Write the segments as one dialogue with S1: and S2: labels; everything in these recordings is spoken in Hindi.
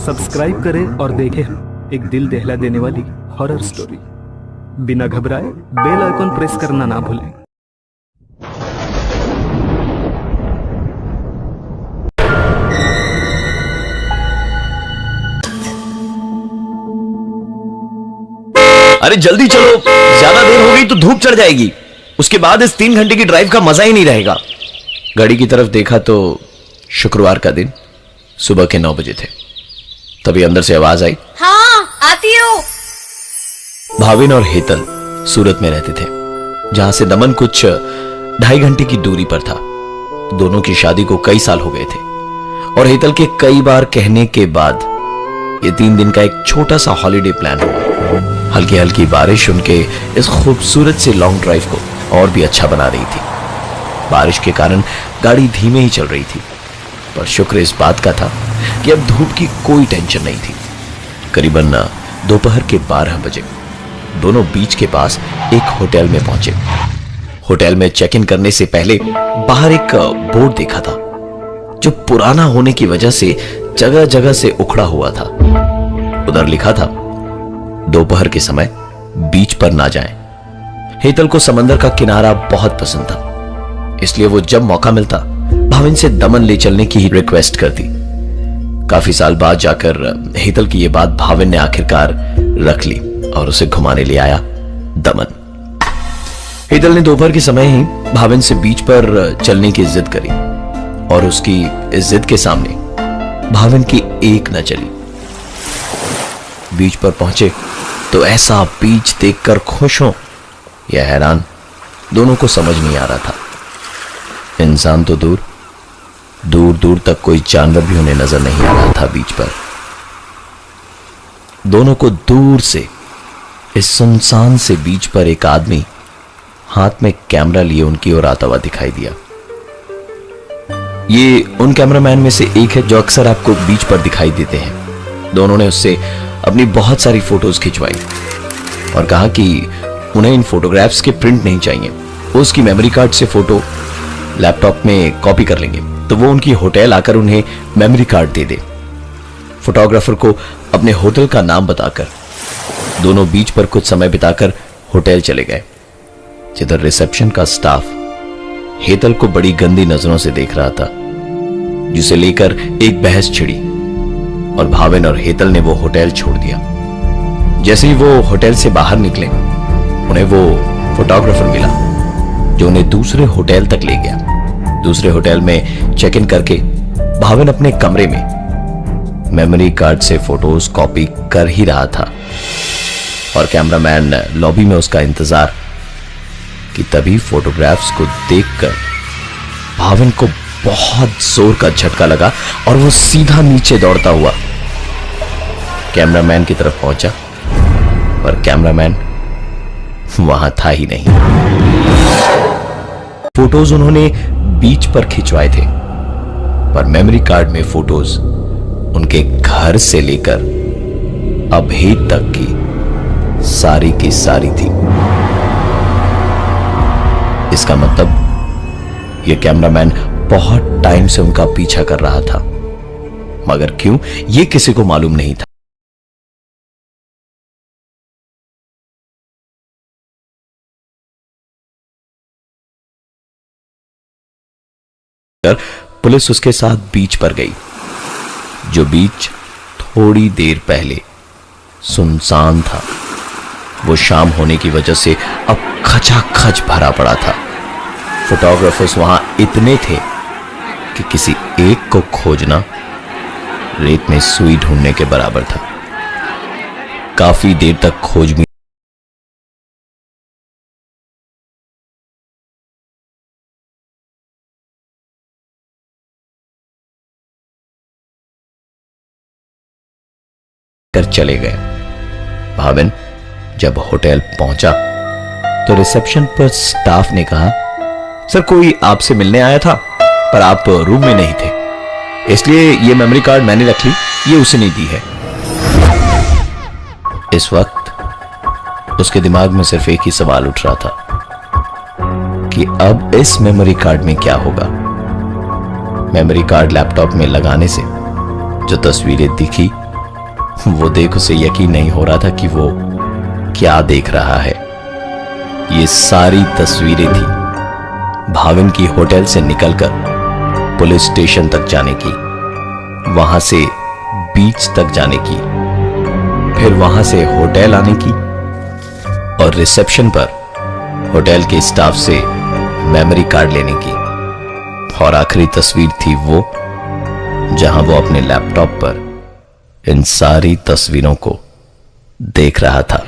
S1: सब्सक्राइब करें और देखें एक दिल दहला देने वाली हॉरर स्टोरी। बिना घबराए बेल आइकॉन प्रेस करना ना भूलें।
S2: अरे जल्दी चलो, ज्यादा देर हो गई तो धूप चढ़ जाएगी। उसके बाद इस 3 घंटे की ड्राइव का मजा ही नहीं रहेगा। घड़ी की तरफ देखा तो शुक्रवार का दिन सुबह के 9 बजे थे। तभी अंदर से आवाज आई,
S3: हाँ आती हूँ।
S2: भाविन और हेतल सूरत में रहते थे, जहां से दमन कुछ 2.5 घंटे की दूरी पर था। दोनों की शादी को कई साल हो गए थे और हेतल के कई बार कहने के बाद ये 3 दिन का एक छोटा सा हॉलिडे प्लान हुआ। हल्की हल्की बारिश उनके इस खूबसूरत से लॉन्ग ड्राइव को और भी अच्छा बना रही थी। बारिश के कारण गाड़ी धीमे ही चल रही थी, पर शुक्र इस बात का था कि अब धूप की कोई टेंशन नहीं थी। करीबन दोपहर के 12 बजे दोनों बीच के पास एक होटल में पहुंचे। होटल में चेक इन करने से पहले बाहर एक बोर्ड देखा था, जो पुराना होने की वजह से जगह जगह से उखड़ा हुआ था। उधर लिखा था, दोपहर के समय बीच पर ना जाएं। हेतल को समंदर का किनारा बहुत पसंद था, इसलिए वो जब मौका मिलता भाविन से दमन ले चलने की ही रिक्वेस्ट करती। काफी साल बाद जाकर हेतल की यह बात भाविन ने आखिरकार रख ली और उसे घुमाने ले आया दमन। हेतल ने दोपहर के समय ही भाविन से बीच पर चलने की जिद करी और उसकी इस जिद के सामने भाविन की एक न चली। बीच पर पहुंचे तो ऐसा बीच देखकर खुश हो या हैरान, दोनों को समझ नहीं आ रहा था। इंसान तो दूर दूर दूर तक कोई जानवर भी उन्हें नजर नहीं आ रहा था बीच पर। दोनों को दूर से इस सुनसान से बीच पर एक आदमी हाथ में कैमरा लिए उनकी ओर आता हुआ दिखाई दिया। ये उन कैमरामैन में से एक है जो अक्सर आपको बीच पर दिखाई देते हैं। दोनों ने उससे अपनी बहुत सारी फोटोज खिंचवाई और कहा कि उन्हें इन फोटोग्राफ्स के प्रिंट नहीं चाहिए, वो उसकी मेमोरी कार्ड से फोटो लैपटॉप में कॉपी कर लेंगे, तो वो उनकी होटल आकर उन्हें मेमोरी कार्ड दे दे। फोटोग्राफर को अपने होटल का नाम बताकर दोनों बीच पर कुछ समय बिताकर होटल चले गए, जिधर रिसेप्शन का स्टाफ हेतल को बड़ी गंदी नजरों से देख रहा था, जिसे लेकर एक बहस छिड़ी और भाविन और हेतल ने वो होटल छोड़ दिया। जैसे ही वो होटल से बाहर निकले, उन्हें वो फोटोग्राफर मिला जो उन्हें दूसरे होटल तक ले गया। दूसरे होटल में चेक इन करके भाविन अपने कमरे में मेमोरी कार्ड से फोटोज कॉपी कर ही रहा था और कैमरामैन लॉबी में उसका इंतजार, कि तभी फोटोग्राफ्स को देखकर भाविन को बहुत जोर का झटका लगा और वो सीधा नीचे दौड़ता हुआ कैमरामैन की तरफ पहुंचा, पर कैमरामैन वहां था ही नहीं। फोटोज उन्होंने बीच पर खिंचवाए थे, पर मेमोरी कार्ड में फोटोज उनके घर से लेकर अभेद तक की सारी थी। इसका मतलब यह कैमरामैन बहुत टाइम से उनका पीछा कर रहा था, मगर क्यों यह किसी को मालूम नहीं था। पुलिस उसके साथ बीच पर गई, जो बीच थोड़ी देर पहले सुनसान था। वो शाम होने की वजह से अब खचाखच भरा पड़ा था। फोटोग्राफर्स वहां इतने थे कि किसी एक को खोजना रेत में सुई ढूंढने के बराबर था। काफी देर तक खोजबीन कर चले गए। भाविन जब होटल पहुंचा तो रिसेप्शन पर स्टाफ ने कहा, सर कोई आपसे मिलने आया था, पर आप रूम में नहीं थे, इसलिए ये मेमोरी कार्ड मैंने रख ली, ये उसे नहीं दी है। इस वक्त उसके दिमाग में सिर्फ एक ही सवाल उठ रहा था कि अब इस मेमोरी कार्ड में क्या होगा। मेमोरी कार्ड लैपटॉप में लगाने से जो तस्वीरें दिखी वो देख उसे यकीन नहीं हो रहा था कि वो क्या देख रहा है। ये सारी तस्वीरें थी भाविन की होटल से निकलकर पुलिस स्टेशन तक जाने की, वहां से बीच तक जाने की, फिर वहां से होटल आने की और रिसेप्शन पर होटल के स्टाफ से मेमोरी कार्ड लेने की। और आखिरी तस्वीर थी वो जहां वो अपने लैपटॉप पर इन सारी तस्वीरों को देख रहा था।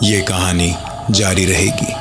S3: ये कहानी जारी रहेगी।